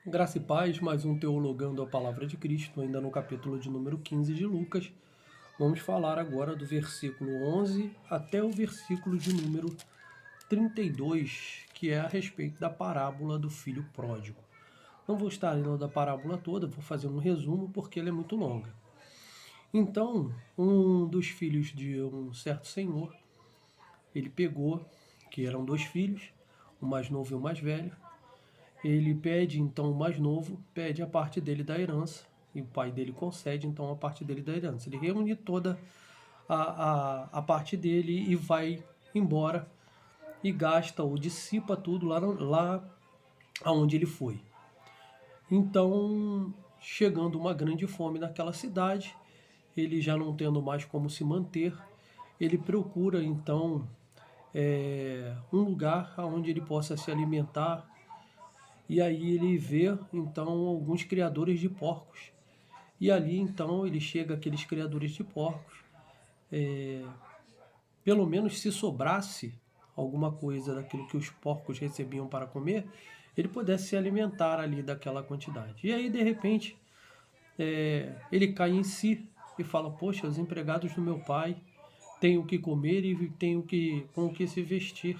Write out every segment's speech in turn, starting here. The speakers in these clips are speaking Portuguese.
Graça e paz, mais um Teologando a Palavra de Cristo, ainda no capítulo de número 15 de Lucas. Vamos falar agora do versículo 11 até o versículo de número 32, que é a respeito da parábola do filho pródigo. Não vou estar lendo a parábola toda, vou fazer um resumo porque ela é muito longa. Então, um dos filhos de um certo senhor, ele pegou, que eram dois filhos, o mais novo e o mais velho. Ele pede, então, o mais novo, pede a parte dele da herança, e o pai dele concede, então, a parte dele da herança. Ele reúne toda a parte dele e vai embora e gasta ou dissipa tudo lá aonde ele foi. Então, chegando uma grande fome naquela cidade, ele já não tendo mais como se manter, ele procura, então, um lugar onde ele possa se alimentar. E aí ele vê, então, alguns criadores de porcos. E ali, então, ele chega àqueles criadores de porcos. Pelo menos se sobrasse alguma coisa daquilo que os porcos recebiam para comer, ele pudesse se alimentar ali daquela quantidade. E aí, de repente, ele cai em si e fala: poxa, os empregados do meu pai têm o que comer e têm com o que se vestir.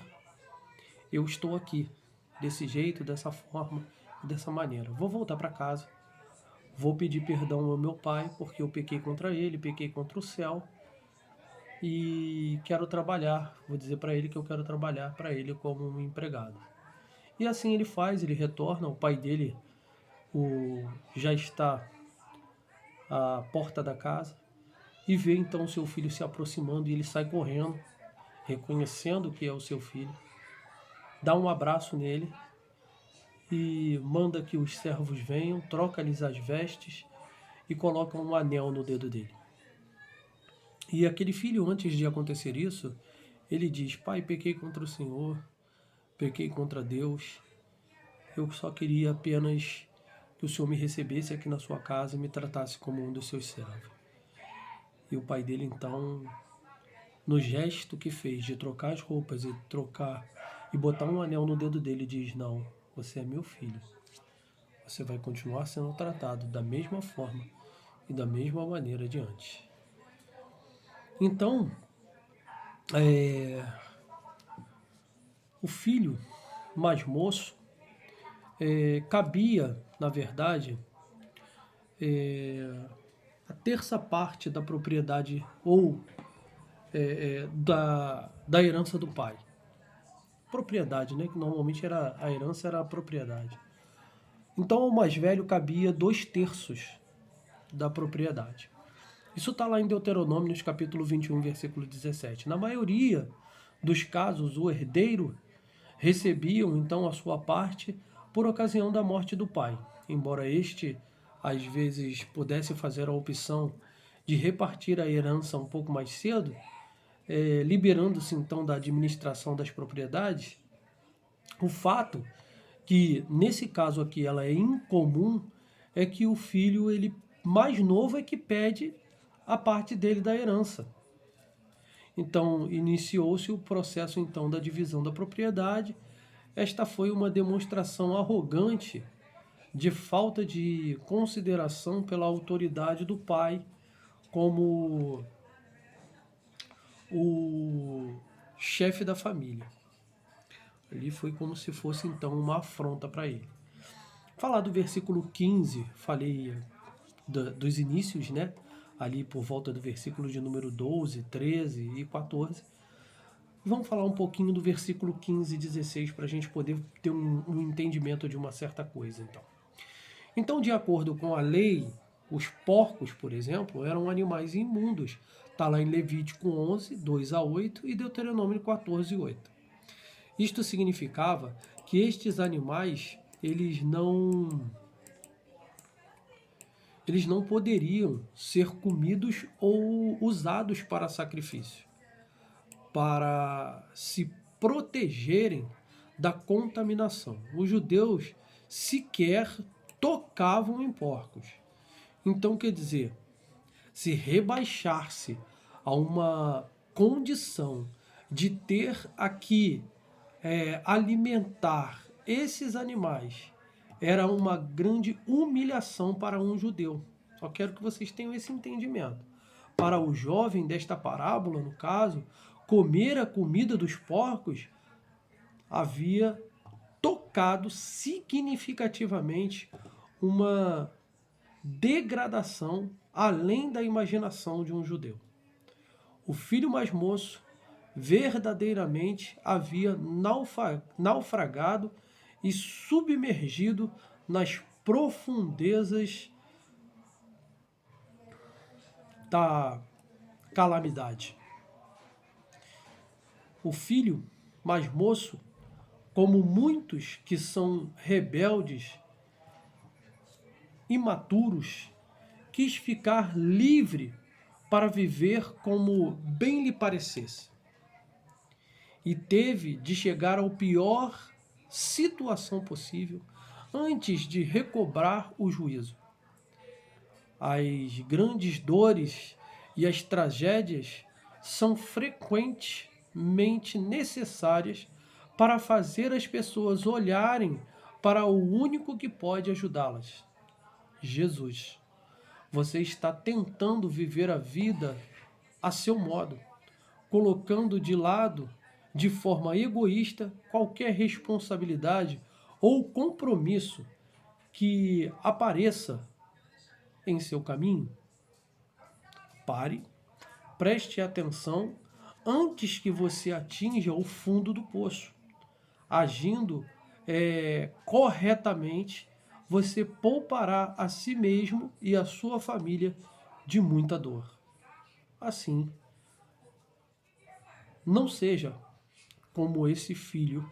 Eu estou aqui, desse jeito, dessa forma, dessa maneira. Vou voltar para casa. Vou pedir perdão ao meu pai, porque eu pequei contra ele, pequei contra o céu. E quero trabalhar. Vou dizer para ele que eu quero trabalhar para ele como um empregado. E assim ele faz, ele retorna. O pai dele já está à porta da casa e vê então seu filho se aproximando e ele sai correndo, reconhecendo que é o seu filho. Dá um abraço nele e manda que os servos venham, troca-lhes as vestes e coloca um anel no dedo dele. E aquele filho, antes de acontecer isso, ele diz: pai, pequei contra o Senhor, pequei contra Deus, eu só queria apenas que o Senhor me recebesse aqui na sua casa e me tratasse como um dos seus servos. E o pai dele, então, no gesto que fez de trocar as roupas e botar um anel no dedo dele, diz: não, você é meu filho, você vai continuar sendo tratado da mesma forma e da mesma maneira de antes. Então, o filho mais moço cabia, na verdade, a terça parte da propriedade ou da herança do pai. Propriedade, né? Que normalmente a herança era a propriedade. Então, ao mais velho cabia 2/3 da propriedade. Isso está lá em Deuteronômio, nos capítulo 21, versículo 17. Na maioria dos casos, o herdeiro recebiam então a sua parte por ocasião da morte do pai, embora este às vezes pudesse fazer a opção de repartir a herança um pouco mais cedo, liberando-se então da administração das propriedades. O fato que nesse caso aqui ela é incomum é que o filho ele mais novo é que pede a parte dele da herança. Então iniciou-se o processo então da divisão da propriedade. Esta foi uma demonstração arrogante de falta de consideração pela autoridade do pai como o chefe da família. Ali foi como se fosse então uma afronta para ele. Falar do versículo 15, falei dos inícios, né? Ali por volta do versículo de número 12, 13 e 14. Vamos falar um pouquinho do versículo 15 e 16 para a gente poder ter um entendimento de uma certa coisa. Então, de acordo com a lei, os porcos, por exemplo, eram animais imundos. Está lá em Levítico 11, 2 a 8 e Deuteronômio 14, 8. Isto significava que estes animais eles não poderiam ser comidos ou usados para sacrifício, para se protegerem da contaminação. Os judeus sequer tocavam em porcos. Então, quer dizer, se rebaixar-se a uma condição de ter aqui alimentar esses animais era uma grande humilhação para um judeu. Só quero que vocês tenham esse entendimento. Para o jovem desta parábola, no caso, comer a comida dos porcos havia tocado significativamente uma degradação além da imaginação de um judeu. O filho mais moço verdadeiramente havia naufragado e submergido nas profundezas da calamidade. O filho mais moço, como muitos que são rebeldes, imaturos, quis ficar livre para viver como bem lhe parecesse. E teve de chegar ao pior situação possível antes de recobrar o juízo. As grandes dores e as tragédias são frequentemente necessárias para fazer as pessoas olharem para o único que pode ajudá-las, Jesus. Você está tentando viver a vida a seu modo, colocando de lado, de forma egoísta, qualquer responsabilidade ou compromisso que apareça em seu caminho. Pare, preste atenção antes que você atinja o fundo do poço. Agindo corretamente, você poupará a si mesmo e a sua família de muita dor. Assim, não seja como esse filho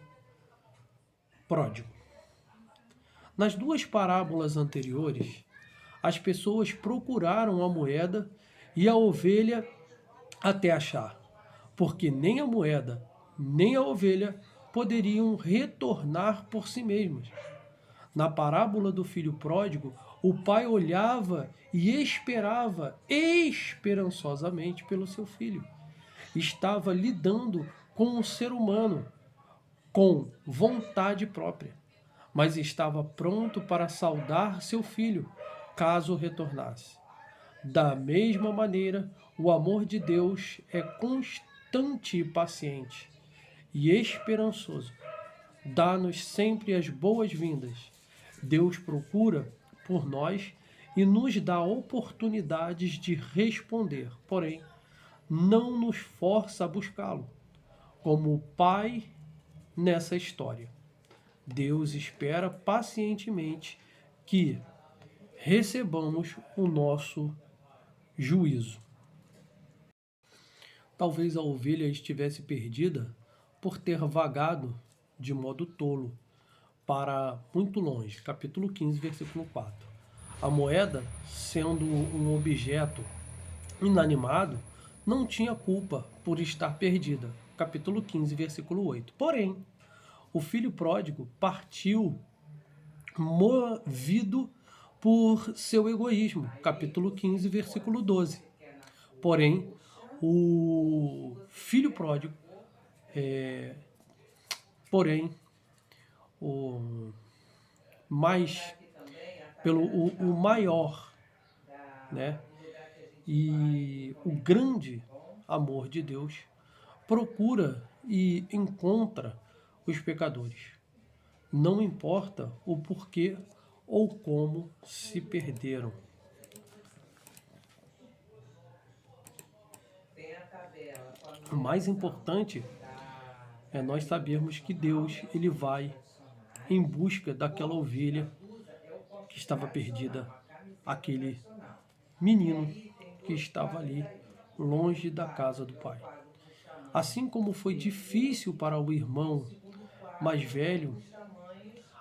pródigo. Nas duas parábolas anteriores, as pessoas procuraram a moeda e a ovelha até achar, porque nem a moeda nem a ovelha poderiam retornar por si mesmas. Na parábola do filho pródigo, o pai olhava e esperava esperançosamente pelo seu filho. Estava lidando com um ser humano com vontade própria, mas estava pronto para saudar seu filho, caso retornasse. Da mesma maneira, o amor de Deus é constante e paciente, e esperançoso. Dá-nos sempre as boas-vindas. Deus procura por nós e nos dá oportunidades de responder, porém, não nos força a buscá-lo, como o Pai nessa história. Deus espera pacientemente que recebamos o nosso juízo. Talvez a ovelha estivesse perdida por ter vagado de modo tolo para muito longe. Capítulo 15, versículo 4. A moeda, sendo um objeto inanimado, não tinha culpa por estar perdida. Capítulo 15, versículo 8. Porém, o filho pródigo partiu movido por seu egoísmo. Capítulo 15, versículo 12. Porém, o filho pródigo, o maior, né? E o grande amor de Deus procura e encontra os pecadores. Não importa o porquê ou como se perderam. O mais importante é nós sabermos que Deus, ele vai em busca daquela ovelha que estava perdida, aquele menino que estava ali longe da casa do pai. Assim como foi difícil para o irmão mais velho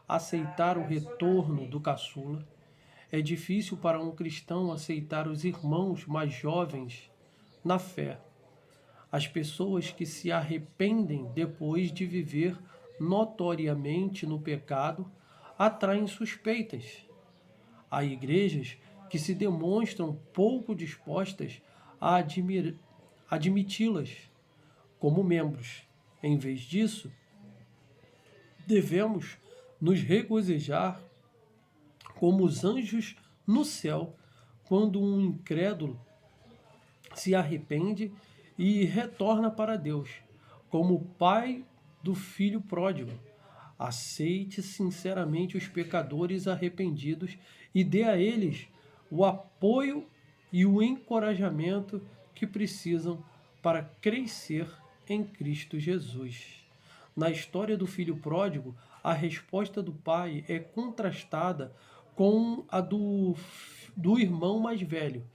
aceitar o retorno do caçula, é difícil para um cristão aceitar os irmãos mais jovens na fé. As pessoas que se arrependem depois de viver notoriamente no pecado atraem suspeitas. Há igrejas que se demonstram pouco dispostas a admiti-las como membros. Em vez disso, devemos nos regozijar como os anjos no céu, quando um incrédulo se arrepende e retorna para Deus, como o pai do filho pródigo. Aceite sinceramente os pecadores arrependidos e dê a eles o apoio e o encorajamento que precisam para crescer em Cristo Jesus. Na história do filho pródigo, a resposta do pai é contrastada com a do irmão mais velho.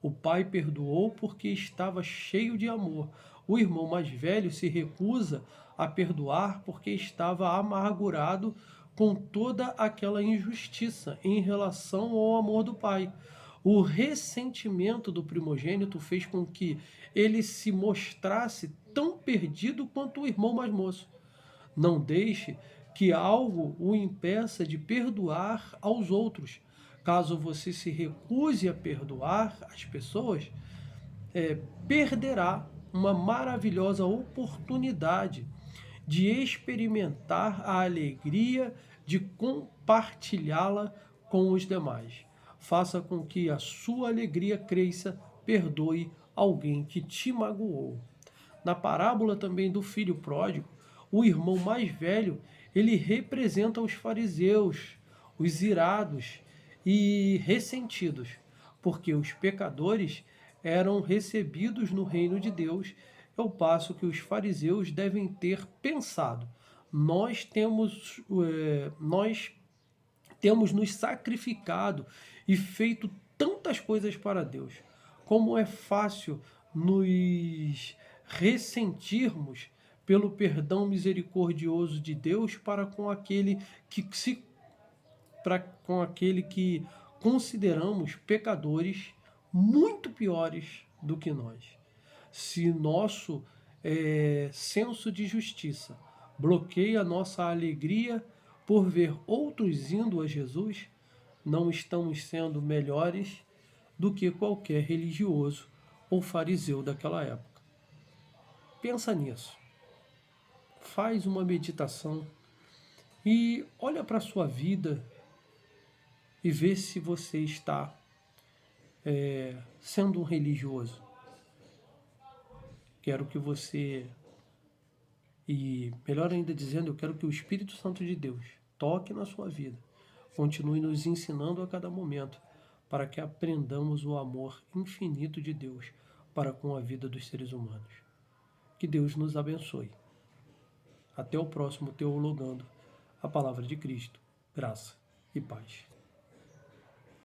O pai perdoou porque estava cheio de amor. O irmão mais velho se recusa a perdoar porque estava amargurado com toda aquela injustiça em relação ao amor do pai. O ressentimento do primogênito fez com que ele se mostrasse tão perdido quanto o irmão mais moço. Não deixe que algo o impeça de perdoar aos outros. Caso você se recuse a perdoar as pessoas, perderá uma maravilhosa oportunidade de experimentar a alegria de compartilhá-la com os demais. Faça com que a sua alegria cresça, perdoe alguém que te magoou. Na parábola também do filho pródigo, o irmão mais velho, ele representa os fariseus, os irados e ressentidos, porque os pecadores eram recebidos no reino de Deus, ao passo que os fariseus devem ter pensado: nós temos nos sacrificado e feito tantas coisas para Deus. Como é fácil nos ressentirmos pelo perdão misericordioso de Deus com aquele que consideramos pecadores muito piores do que nós. Se nosso senso de justiça bloqueia nossa alegria por ver outros indo a Jesus, não estamos sendo melhores do que qualquer religioso ou fariseu daquela época. Pensa nisso. Faz uma meditação e olha para a sua vida e vê se você está sendo um religioso. Quero que você, e melhor ainda dizendo, eu quero que o Espírito Santo de Deus toque na sua vida, continue nos ensinando a cada momento, para que aprendamos o amor infinito de Deus para com a vida dos seres humanos. Que Deus nos abençoe. Até o próximo Teologando a Palavra de Cristo. Graça e paz.